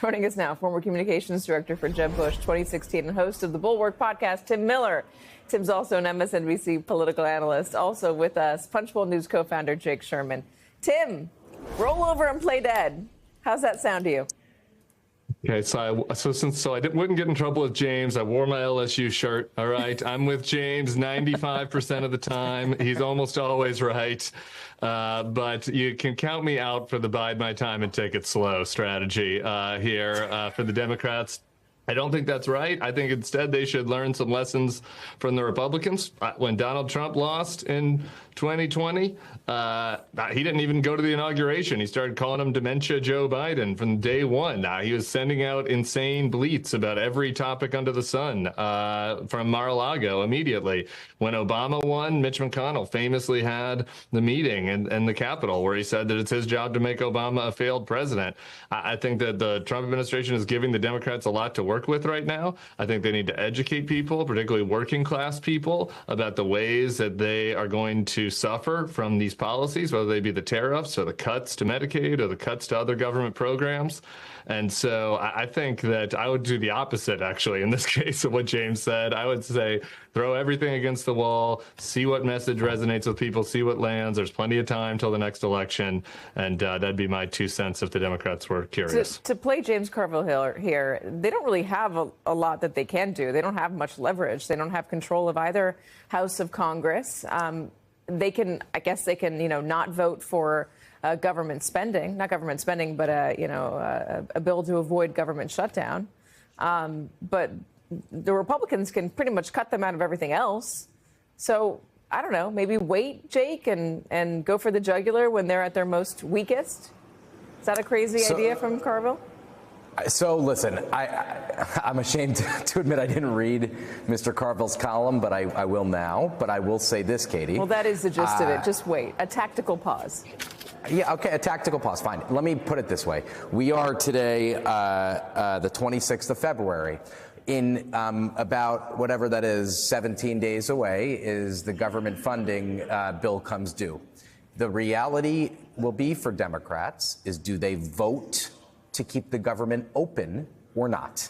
Joining us now, former communications director for Jeb Bush 2016 and host of the Bulwark podcast, Tim Miller. Tim's also an MSNBC political analyst. Also with us, Punchbowl News co-founder Jake Sherman. Tim, roll over and play dead. How's that sound to you? Okay, so I wouldn't get in trouble with James. I wore my LSU shirt. All right, I'm with James 95% of the time. He's almost always right. But you can count me out for the bide my time and take it slow strategy here for the Democrats. I don't think that's right. I think instead they should learn some lessons from the Republicans. When Donald Trump lost in 2020, he didn't even go to the inauguration. He started calling him Dementia Joe Biden from day one. He was sending out insane bleats about every topic under the sun from Mar-a-Lago immediately. When Obama won, Mitch McConnell famously had the meeting in the Capitol where he said that it's his job to make Obama a failed president. I think that the Trump administration is giving the Democrats a lot to work with right now. I think they need to educate people, particularly working class people, about the ways that they are going to suffer from these policies, whether they be the tariffs or the cuts to Medicaid or the cuts to other government programs. And so I think that I would do the opposite, actually, in this case of what James said. I would say throw everything against the wall, see what message resonates with people, see what lands. There's plenty of time till the next election. And that'd be my 2 cents if the Democrats were curious. To play James Carville here, they don't really have a lot that they can do. They don't have much leverage. They don't have control of either House of Congress. They can, I guess they can, not vote for government spending, not government spending, but a bill to avoid government shutdown. But the Republicans can pretty much cut them out of everything else. So I don't know, maybe wait, Jake, and go for the jugular when they're at their most weakest. Is that a crazy idea from Carville? So listen, I'm ashamed to admit I didn't read Mr. Carville's column, but I will now. But I will say this, Katie. Well, that is the gist of it. Just wait. A tactical pause. Yeah, okay, a tactical pause, fine. Let me put it this way. We are today the 26th of February. In about whatever that is, 17 days away, is the government funding bill comes due. The reality will be for Democrats is, do they vote to keep the government open or not?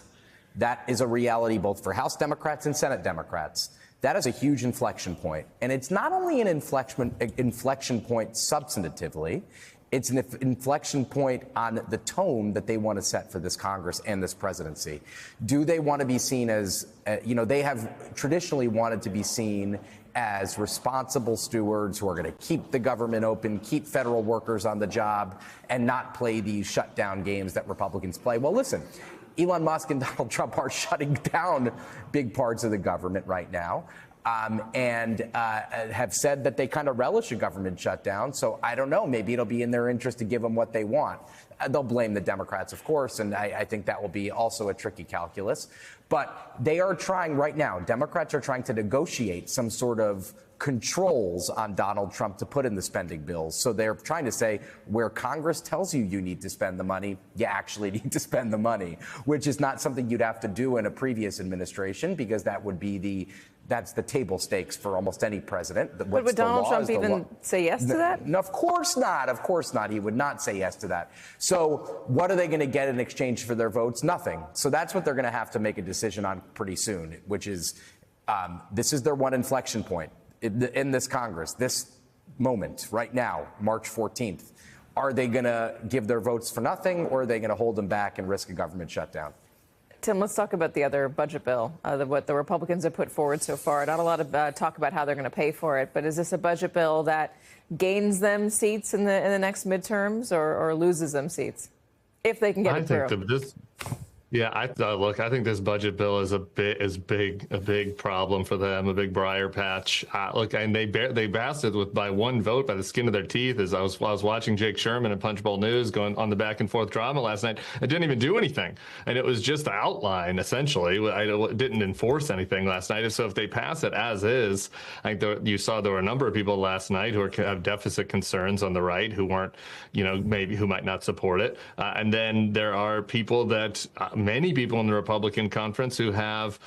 That is a reality both for House Democrats and Senate Democrats. That is a huge inflection point. And it's not only an inflection point substantively, it's an inflection point on the tone that they want to set for this Congress and this presidency. Do they want to be seen as, they have traditionally wanted to be seen as responsible stewards who are going to keep the government open, keep federal workers on the job, and not play these shutdown games that Republicans play? Well, listen, Elon Musk and Donald Trump are shutting down big parts of the government right now, and have said that they kind of relish a government shutdown. So I don't know, maybe it'll be in their interest to give them what they want. They'll blame the Democrats, of course, and I think that will be also a tricky calculus. But they are trying right now, Democrats are trying to negotiate some sort of controls on Donald Trump to put in the spending bills. So they're trying to say where Congress tells you need to spend the money, you actually need to spend the money, which is not something you'd have to do in a previous administration, because that would be that's the table stakes for almost any president. But would Donald Trump even say yes to that? No, of course not. Of course not. He would not say yes to that. So what are they going to get in exchange for their votes? Nothing. So that's what they're going to have to make a decision on pretty soon, which is this is their one inflection point in this Congress, this moment right now, March 14th. Are they going to give their votes for nothing, or are they going to hold them back and risk a government shutdown? Tim, let's talk about the other budget bill, what the Republicans have put forward so far. Not a lot of talk about how they're going to pay for it, but is this a budget bill that gains them seats in the next midterms, or loses them seats, if they can get it through? Yeah, I think this budget bill is a big problem for them, a big briar patch. And they passed it by one vote by the skin of their teeth. As I was watching Jake Sherman and Punchbowl News going on the back and forth drama last night, it didn't even do anything, and it was just the outline essentially. It didn't enforce anything last night. So if they pass it as is, I think you saw there were a number of people last night who have deficit concerns on the right who weren't, who might not support it, and then there are people that many people in the Republican conference who have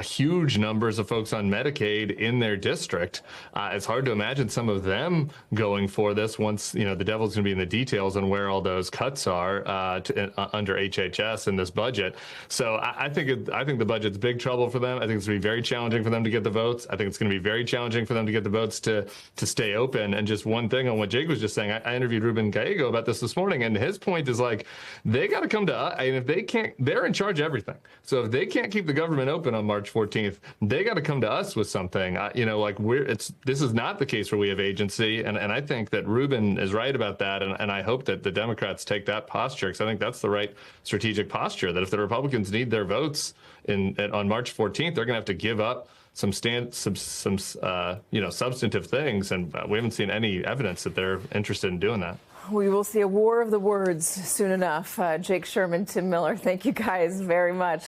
huge numbers of folks on Medicaid in their district. It's hard to imagine some of them going for this once, the devil's going to be in the details on where all those cuts are under HHS in this budget. So I think the budget's big trouble for them. I think it's going to be very challenging for them to get the votes. I think it's going to be very challenging for them to get the votes to stay open. And just one thing on what Jake was just saying, I interviewed Ruben Gallego about this morning, and his point is like, they got to come to us. And if they can't, they're in charge of everything. So if they can't keep the government open on March 14th, they got to come to us with something. This is not the case where we have agency. And I think that Ruben is right about that. And I hope that the Democrats take that posture, because I think that's the right strategic posture, that if the Republicans need their votes on March 14th, they're going to have to give up some substantive things. And we haven't seen any evidence that they're interested in doing that. We will see a war of the words soon enough. Jake Sherman, Tim Miller, thank you guys very much.